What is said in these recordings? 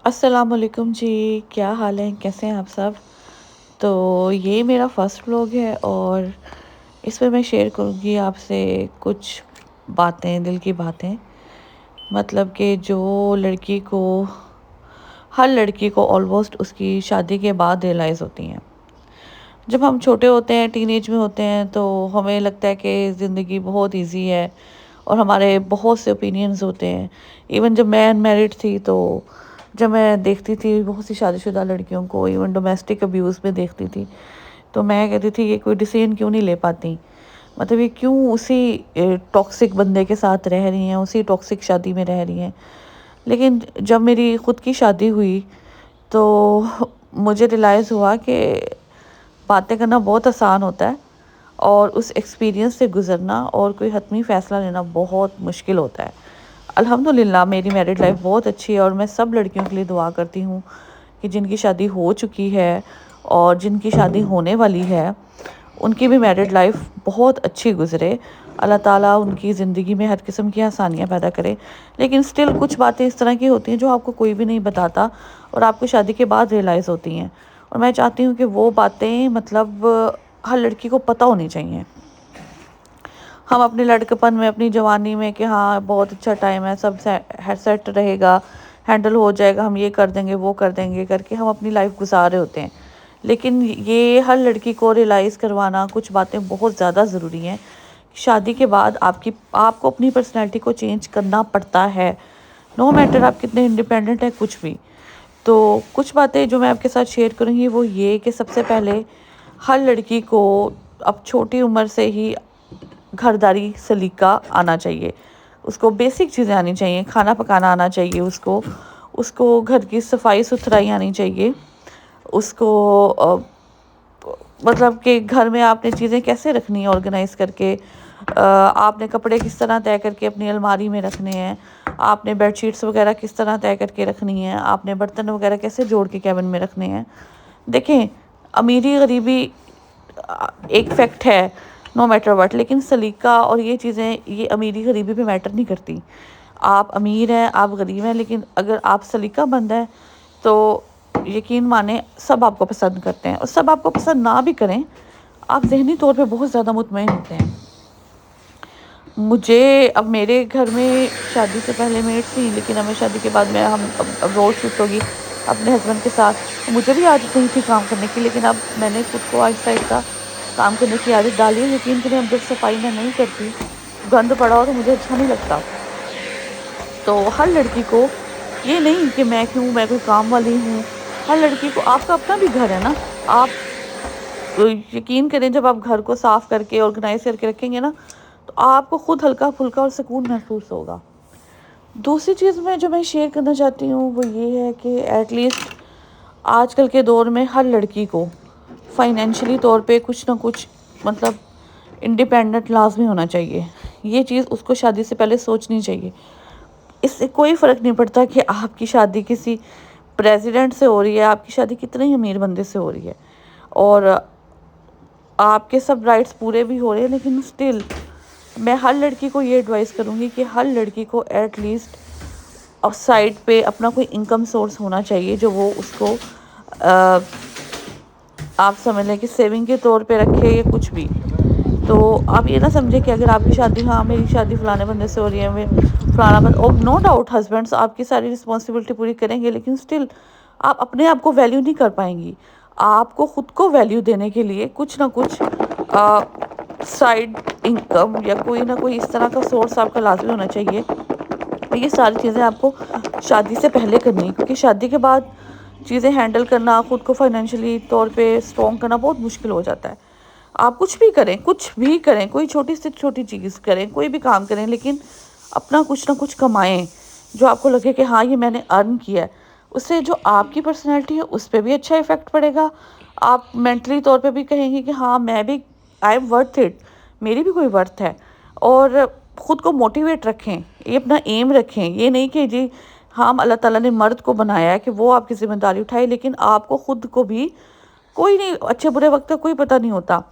अस्सलाम वालेकुम जी। क्या हाल है, कैसे हैं आप सब? तो ये मेरा फर्स्ट व्लॉग है और इसमें मैं शेयर करूँगी आपसे कुछ बातें, दिल की बातें। मतलब कि जो लड़की को हर लड़की को ऑलमोस्ट उसकी शादी के बाद रियलाइज़ होती हैं। जब हम छोटे होते हैं, टीनेज में होते हैं, तो हमें लगता है कि ज़िंदगी बहुत ईज़ी है और हमारे बहुत से ओपिनियंस होते हैं। इवन जब मैं अनमैरिड थी, तो जब मैं देखती थी बहुत सी शादीशुदा लड़कियों को, इवन डोमेस्टिक अब्यूज़ में देखती थी, तो मैं कहती थी ये कोई डिसीजन क्यों नहीं ले पाती। मतलब ये क्यों उसी टॉक्सिक बंदे के साथ रह रही हैं, उसी टॉक्सिक शादी में रह रही हैं। लेकिन जब मेरी खुद की शादी हुई, तो मुझे रियलाइज़ हुआ कि बातें करना बहुत आसान होता है और उस एक्सपीरियंस से गुज़रना और कोई हतमी फ़ैसला लेना बहुत मुश्किल होता है। अल्हम्दुलिल्लाह मेरी मैरिड लाइफ़ बहुत अच्छी है और मैं सब लड़कियों के लिए दुआ करती हूँ कि जिनकी शादी हो चुकी है और जिनकी शादी होने वाली है, उनकी भी मैरिड लाइफ़ बहुत अच्छी गुज़रे। अल्लाह ताला उनकी ज़िंदगी में हर किस्म की आसानियाँ पैदा करे। लेकिन स्टिल कुछ बातें इस तरह की होती हैं जो आपको कोई भी नहीं बताता और आपको शादी के बाद रियलाइज़ होती हैं। और मैं चाहती हूँ कि वो बातें मतलब हर लड़की को पता होनी चाहिए। हम अपने लड़केपन में, अपनी जवानी में कि हाँ बहुत अच्छा टाइम है, सब सेट रहेगा, हैंडल हो जाएगा, हम ये कर देंगे, वो कर देंगे करके हम अपनी लाइफ गुजार रहे होते हैं। लेकिन ये हर लड़की को रियलाइज़ करवाना कुछ बातें बहुत ज़्यादा ज़रूरी हैं। शादी के बाद आपको अपनी पर्सनैलिटी को चेंज करना पड़ता है। नो मैटर आप कितने इंडिपेंडेंट हैं, कुछ भी। तो कुछ बातें जो मैं आपके साथ शेयर करूँगी वो ये कि सबसे पहले हर लड़की को अब छोटी उम्र से ही घरदारी सलीका आना चाहिए। उसको बेसिक चीज़ें आनी चाहिए, खाना पकाना आना चाहिए उसको, उसको घर की सफाई-सुथराई आनी चाहिए, उसको मतलब कि घर में आपने चीज़ें कैसे रखनी है ऑर्गेनाइज़ करके, आपने कपड़े किस तरह तय करके अपनी अलमारी में रखने हैं, आपने बेडशीट्स वगैरह किस तरह तय करके रखनी है, आपने बर्तन वगैरह कैसे जोड़ के कैबिन में रखने हैं। देखें, अमीरी-गरीबी एक फैक्ट है, नो मैटर व्हाट, लेकिन सलीका और ये चीज़ें ये अमीरी-गरीबी पे मैटर नहीं करती। आप अमीर हैं, आप गरीब हैं, लेकिन अगर आप सलीकामंद हैं, तो यकीन माने सब आपको पसंद करते हैं और सब आपको पसंद ना भी करें, आप ज़हनी तौर पे बहुत ज़्यादा मुतमईन होते हैं। मुझे अब मेरे घर में शादी से पहले मेड थी, लेकिन अब मैं शादी के बाद मैं हम अब रोज़ शिफ्ट होगी अपने हस्बैंड के साथ। मुझे भी आदत नहीं थी काम करने की, लेकिन अब मैंने खुद को आहिस्ता-आहिस्ता काम करने की आदत डाली है। यकीन करें, अब जब सफाई मैं नहीं करती, गंद पड़ा हो तो मुझे अच्छा नहीं लगता। तो हर लड़की को ये नहीं कि मैं क्यों, मैं कोई काम वाली हूँ। हर लड़की को आपका अपना भी घर है ना। आप यकीन करें, जब आप घर को साफ़ करके ऑर्गेनाइज़ करके रखेंगे ना, तो आपको खुद हल्का-फुल्का और सुकून महसूस होगा। दूसरी चीज़ मैं जो मैं शेयर करना चाहती हूँ वो ये है कि एटलीस्ट आजकल के दौर में हर लड़की को फाइनेंशियली तौर पे कुछ ना कुछ मतलब इंडिपेंडेंट लाज़मी होना चाहिए। ये चीज़ उसको शादी से पहले सोचनी चाहिए। इससे कोई फ़र्क नहीं पड़ता कि आपकी शादी किसी प्रेसिडेंट से हो रही है, आपकी शादी कितने ही अमीर बंदे से हो रही है और आपके सब राइट्स पूरे भी हो रहे हैं, लेकिन स्टिल मैं हर लड़की को ये एडवाइस करूँगी कि हर लड़की को एट लीस्ट साइड पे अपना कोई इनकम सोर्स होना चाहिए जो वो उसको अ, आप समझ लें कि सेविंग के तौर पे रखे या कुछ भी। तो आप ये ना समझें कि अगर आपकी शादी, हाँ मेरी शादी फलाने बंदे से हो रही है, मैं फलाना बंदा, और नो डाउट हस्बैंड्स आपकी सारी रिस्पॉन्सिबिलिटी पूरी करेंगे, लेकिन स्टिल आप अपने आप को वैल्यू नहीं कर पाएंगी। आपको खुद को वैल्यू देने के लिए कुछ ना कुछ साइड इनकम या कोई ना कोई इस तरह का सोर्स आपका लाजमी होना चाहिए। और ये सारी चीज़ें आपको शादी से पहले करनी है, क्योंकि शादी के बाद चीज़ें हैंडल करना, खुद को फाइनेंशियली तौर पे स्ट्रॉन्ग करना बहुत मुश्किल हो जाता है। आप कुछ भी करें, कोई छोटी से छोटी चीज़ करें, कोई भी काम करें, लेकिन अपना कुछ ना कुछ कमाएँ, जो आपको लगे कि हाँ ये मैंने अर्न किया है। उससे जो आपकी पर्सनैलिटी है उस पे भी अच्छा इफ़ेक्ट पड़ेगा। आप मेंटली तौर पे भी कहेंगे कि हाँ मैं भी, आई एम वर्थ इट, मेरी भी कोई वर्थ है। और ख़ुद को मोटिवेट रखें, ये अपना एम रखें। ये नहीं कि जी हाँ अल्लाह ताला ने मर्द को बनाया है कि वो आपकी ज़िम्मेदारी उठाए, लेकिन आपको ख़ुद को भी, कोई नहीं, अच्छे बुरे वक्त का कोई पता नहीं होता।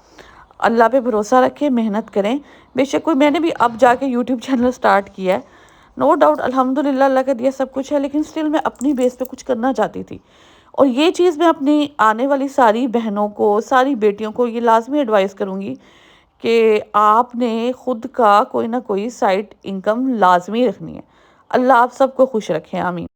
अल्लाह पे भरोसा रखें, मेहनत करें। बेशक कोई, मैंने भी अब जाके यूट्यूब चैनल स्टार्ट किया है, نو ڈاؤٹ الحمدللہ اللہ کا دیا سب کچھ ہے، لیکن سٹل میں اپنی بیس پہ کچھ کرنا چاہتی تھی، اور یہ چیز میں اپنی آنے والی ساری بہنوں کو، ساری بیٹیوں کو یہ لازمی ایڈوائز کروں گی کہ آپ نے خود کا کوئی نہ کوئی سائڈ انکم لازمی رکھنی ہے۔ اللہ آپ سب کو خوش رکھے، آمین۔